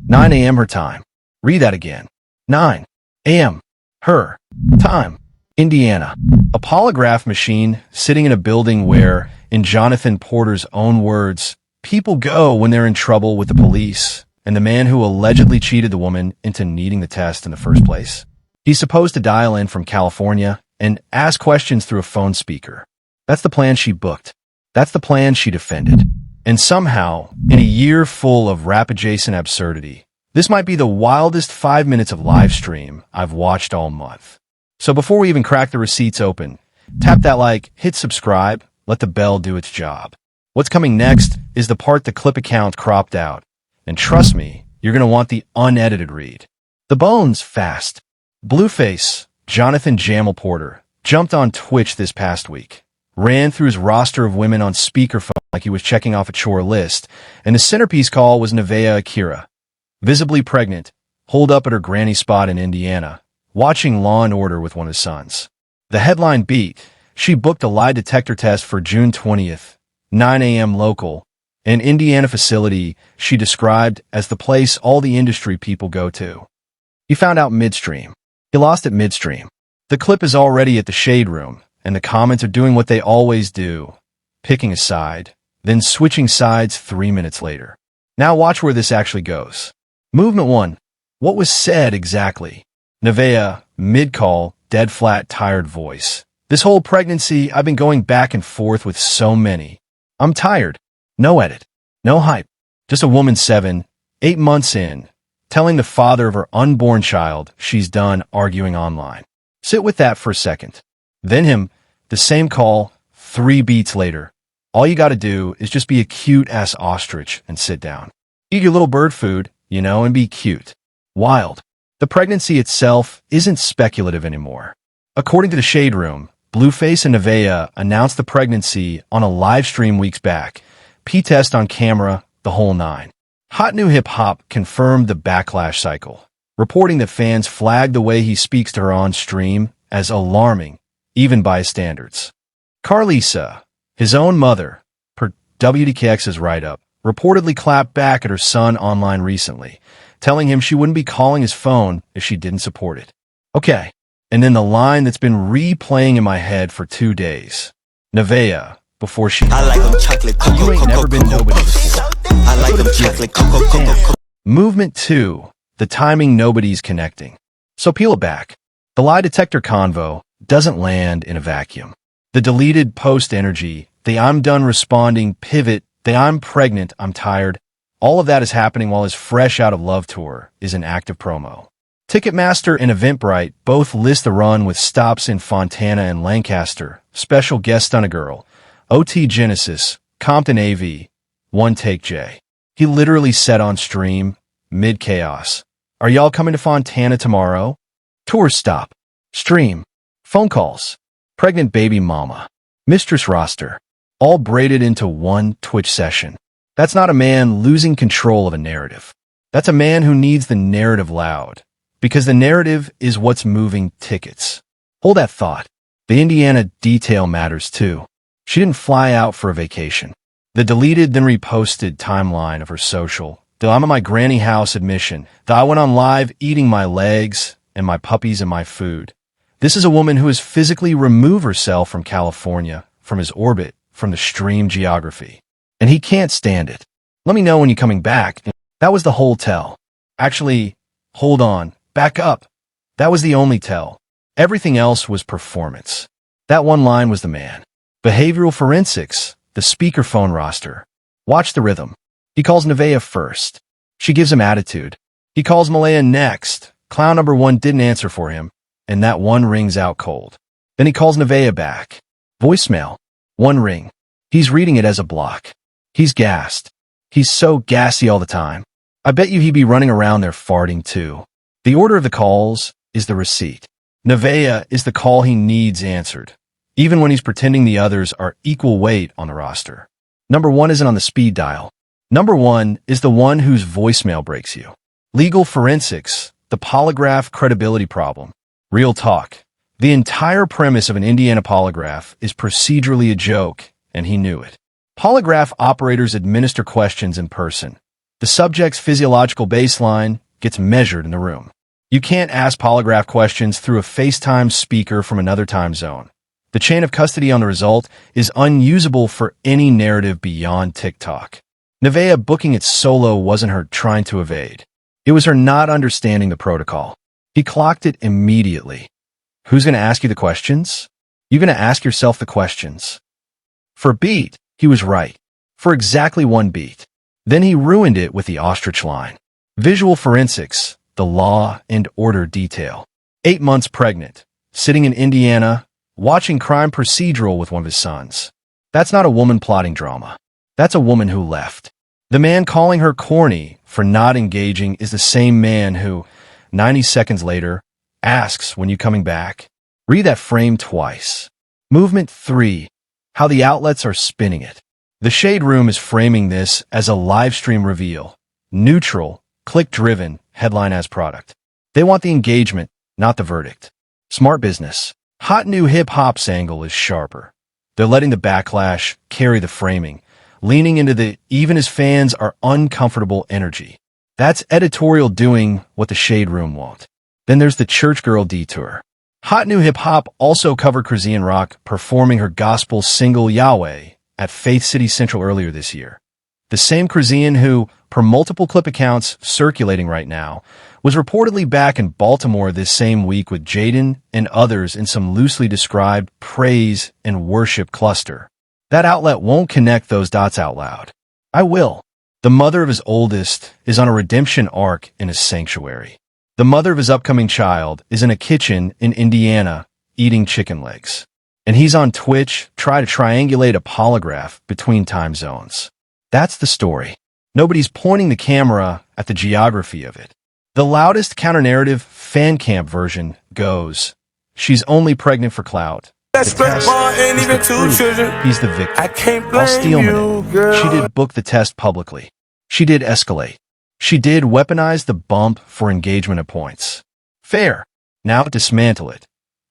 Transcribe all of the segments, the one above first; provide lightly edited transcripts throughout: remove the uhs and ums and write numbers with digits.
9 a.m. her time. Read that again. 9 a.m. her time. Indiana. A polygraph machine sitting in a building where, in Jonathan Porter's own words, people go when they're in trouble with the police and the man who allegedly cheated the woman into needing the test in the first place. He's supposed to dial in from California and ask questions through a phone speaker. That's the plan she booked. That's the plan she defended. And somehow, in a year full of rap-adjacent absurdity, this might be the wildest 5 minutes of live stream I've watched all month. So before we even crack the receipts open, tap that like, hit subscribe, let the bell do its job. What's coming next is the part the clip account cropped out. And trust me, you're going to want the unedited read. The bones fast. Blueface, Jonathan Jamal Porter, jumped on Twitch this past week, ran through his roster of women on speakerphone like he was checking off a chore list, and the centerpiece call was Nevaeh Akira, visibly pregnant, holed up at her granny spot in Indiana, watching Law and Order with one of his sons. The headline beat, she booked a lie detector test for June 20th, 9 a.m. local, an Indiana facility she described as the place all the industry people go to. He found out midstream. He lost it midstream. The clip is already at the shade room, and the comments are doing what they always do, picking a side, then switching sides 3 minutes later. Now watch where this actually goes. Movement 1. What was said exactly? Nevaeh, mid-call, dead flat, tired voice. This whole pregnancy, I've been going back and forth with so many. I'm tired. No edit. No hype. Just a woman 7, 8 months in, telling the father of her unborn child she's done arguing online. Sit with that for a second. Then him, the same call, 3 beats later. All you gotta do is just be a cute-ass ostrich and sit down. Eat your little bird food, you know, and be cute. Wild. The pregnancy itself isn't speculative anymore. According to the Shade Room, Blueface and Nevaeh announced the pregnancy on a live stream weeks back. P-test on camera, the whole 9. Hot New Hip Hop confirmed the backlash cycle, reporting that fans flagged the way he speaks to her on stream as alarming, even by his standards. Carlisa, his own mother, per WDKX's write-up, reportedly clapped back at her son online recently, telling him she wouldn't be calling his phone if she didn't support it. Okay, and then the line that's been replaying in my head for 2 days. Nevaeh, before she... I like them chocolate cocoa. You ain't never been nobody before. I like them chocolate cocoa. Movement 2. The timing nobody's connecting. So peel it back. The lie detector convo doesn't land in a vacuum. The deleted post energy, the I'm done responding pivot, the I'm pregnant, I'm tired, all of that is happening while his fresh out of love tour is an active promo. Ticketmaster and Eventbrite both list the run with stops in Fontana and Lancaster, special guest on a girl, OT Genesis, Compton AV, One Take J. He literally said on stream, mid-chaos, "Are y'all coming to Fontana tomorrow?" Tour stop. Stream. Phone calls. Pregnant baby mama. Mistress roster. All braided into one Twitch session. That's not a man losing control of a narrative. That's a man who needs the narrative loud, because the narrative is what's moving tickets. Hold that thought. The Indiana detail matters too. She didn't fly out for a vacation. The deleted then reposted timeline of her social, the I'm at my granny house admission, the I went on live eating my legs and my puppies and my food. This is a woman who has physically removed herself from California, from his orbit, from the stream geography. And he can't stand it. Let me know when you're coming back. That was the whole tell. Actually, hold on, back up. That was the only tell. Everything else was performance. That one line was the man. Behavioral forensics, the speakerphone roster. Watch the rhythm. He calls Nevaeh first. She gives him attitude. He calls Malaya next. Clown number 1 didn't answer for him, and that one rings out cold. Then he calls Nevaeh back. Voicemail. 1 ring. He's reading it as a block. He's gassed. He's so gassy all the time. I bet you he'd be running around there farting too. The order of the calls is the receipt. Nevaeh is the call he needs answered, even when he's pretending the others are equal weight on the roster. Number 1 isn't on the speed dial. Number 1 is the one whose voicemail breaks you. Legal forensics, the polygraph credibility problem. Real talk. The entire premise of an Indiana polygraph is procedurally a joke, and he knew it. Polygraph operators administer questions in person. The subject's physiological baseline gets measured in the room. You can't ask polygraph questions through a FaceTime speaker from another time zone. The chain of custody on the result is unusable for any narrative beyond TikTok. Nevaeh booking it solo wasn't her trying to evade. It was her not understanding the protocol. He clocked it immediately. Who's going to ask you the questions? You're going to ask yourself the questions. For a beat, he was right. For exactly one beat. Then he ruined it with the ostrich line. Visual forensics, the law and order detail. 8 months pregnant, sitting in Indiana, watching crime procedural with one of his sons. That's not a woman plotting drama. That's a woman who left. The man calling her corny for not engaging is the same man who, 90 seconds later, asks when you coming back. Read that frame twice. Movement 3. How the outlets are spinning it. The Shade Room is framing this as a live stream reveal. Neutral, click-driven, headline as product. They want the engagement, not the verdict. Smart business. Hot new hip-hop's angle is sharper. They're letting the backlash carry the framing, leaning into the even as fans are uncomfortable energy. That's editorial doing what the Shade Room won't. Then there's the church girl detour. Hot new hip-hop also covered Christian Rock performing her gospel single Yahweh at Faith City Central earlier this year. The same Christian who, per multiple clip accounts circulating right now, was reportedly back in Baltimore this same week with Jaden and others in some loosely described praise and worship cluster. That outlet won't connect those dots out loud. I will. The mother of his oldest is on a redemption arc in a sanctuary. The mother of his upcoming child is in a kitchen in Indiana eating chicken legs. And he's on Twitch trying to triangulate a polygraph between time zones. That's the story. Nobody's pointing the camera at the geography of it. The loudest counter-narrative fan camp version goes, she's only pregnant for clout. The test is the proof. He's the victim. I'll steelman it. She did book the test publicly. She did escalate. She did weaponize the bump for engagement at points. Fair. Now dismantle it.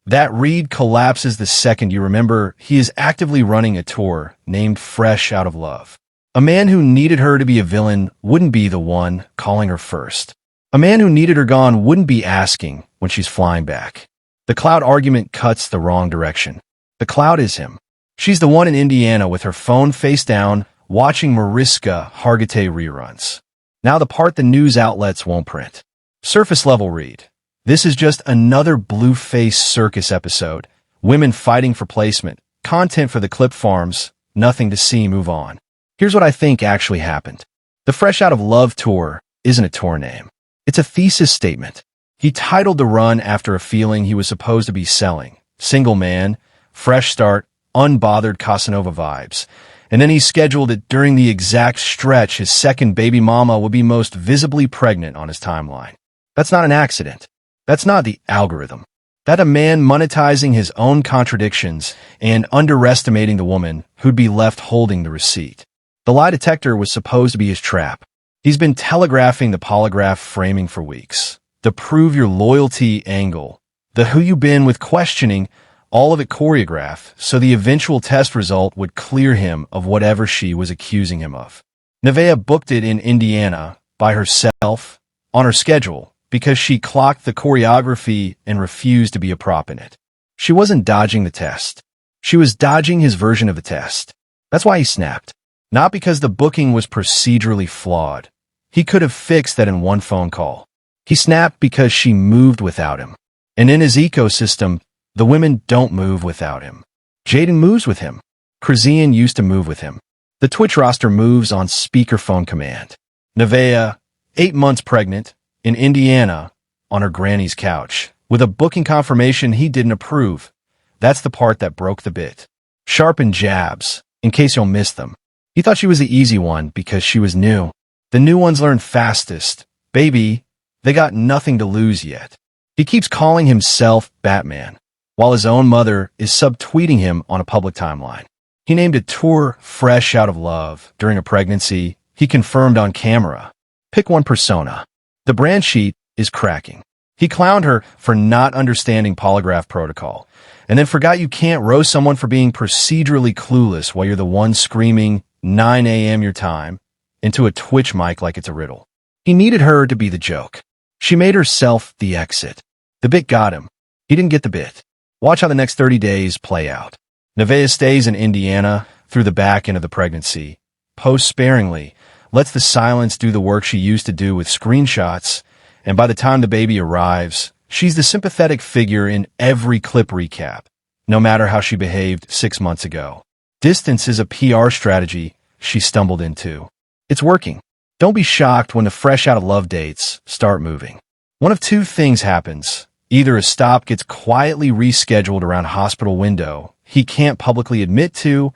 That read collapses the second you remember he is actively running a tour named Fresh Out of Love. A man who needed her to be a villain wouldn't be the one calling her first. A man who needed her gone wouldn't be asking when she's flying back. The cloud argument cuts the wrong direction. The cloud is him. She's the one in Indiana with her phone face down, watching Mariska Hargitay reruns. Now the part the news outlets won't print. Surface level read. This is just another Blueface circus episode. Women fighting for placement. Content for the clip farms. Nothing to see, move on. Here's what I think actually happened. The Fresh Out of Love tour isn't a tour name. It's a thesis statement. He titled the run after a feeling he was supposed to be selling. Single man, fresh start, unbothered Casanova vibes. And then he scheduled it during the exact stretch his second baby mama would be most visibly pregnant on his timeline. That's not an accident. That's not the algorithm. That a man monetizing his own contradictions and underestimating the woman who'd be left holding the receipt. The lie detector was supposed to be his trap. He's been telegraphing the polygraph framing for weeks. The prove your loyalty angle. The who you been with questioning, all of it choreographed, so the eventual test result would clear him of whatever she was accusing him of. Nevaeh booked it in Indiana, by herself, on her schedule, because she clocked the choreography and refused to be a prop in it. She wasn't dodging the test. She was dodging his version of the test. That's why he snapped. Not because the booking was procedurally flawed. He could have fixed that in one phone call. He snapped because she moved without him. And in his ecosystem, the women don't move without him. Jaden moves with him. Christian used to move with him. The Twitch roster moves on speakerphone command. Nevaeh, 8 months pregnant, in Indiana, on her granny's couch, with a booking confirmation he didn't approve. That's the part that broke the bit. Sharpened jabs, in case you'll miss them. He thought she was the easy one because she was new. The new ones learn fastest. Baby, they got nothing to lose yet. He keeps calling himself Batman, while his own mother is subtweeting him on a public timeline. He named a tour Fresh Out of Love during a pregnancy he confirmed on camera. Pick one persona. The brand sheet is cracking. He clowned her for not understanding polygraph protocol, and then forgot you can't roast someone for being procedurally clueless while you're the one screaming 9 a.m. your time, into a Twitch mic like it's a riddle. He needed her to be the joke. She made herself the exit. The bit got him. He didn't get the bit. Watch how the next 30 days play out. Nevaeh stays in Indiana through the back end of the pregnancy, posts sparingly, lets the silence do the work she used to do with screenshots, and by the time the baby arrives, she's the sympathetic figure in every clip recap, no matter how she behaved 6 months ago. Distance is a PR strategy she stumbled into. It's working. Don't be shocked when the fresh out of love dates start moving. One of two things happens. Either a stop gets quietly rescheduled around hospital window he can't publicly admit to,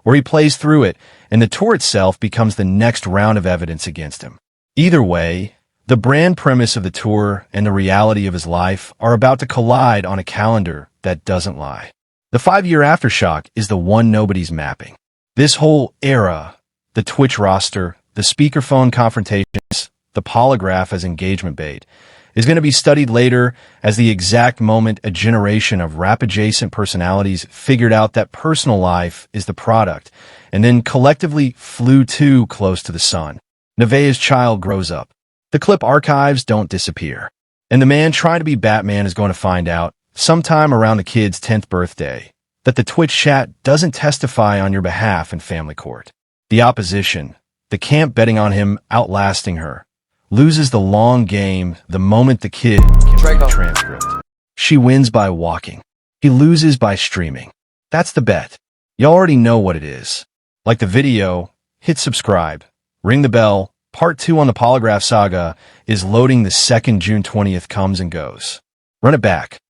or he plays through it, and the tour itself becomes the next round of evidence against him. Either way, the brand premise of the tour and the reality of his life are about to collide on a calendar that doesn't lie. The 5-year aftershock is the one nobody's mapping. This whole era, the Twitch roster, the speakerphone confrontations, the polygraph as engagement bait, is going to be studied later as the exact moment a generation of rap-adjacent personalities figured out that personal life is the product and then collectively flew too close to the sun. Nevaeh's child grows up. The clip archives don't disappear. And the man trying to be Batman is going to find out, sometime around the kid's 10th birthday, that the Twitch chat doesn't testify on your behalf in family court. The opposition, the camp betting on him outlasting her, loses the long game the moment the kid can read the transcript. She wins by walking. He loses by streaming. That's the bet. You already know what it is. Like the video, hit subscribe, ring the bell. Part 2 on the polygraph saga is loading the second June 20th comes and goes. Run it back.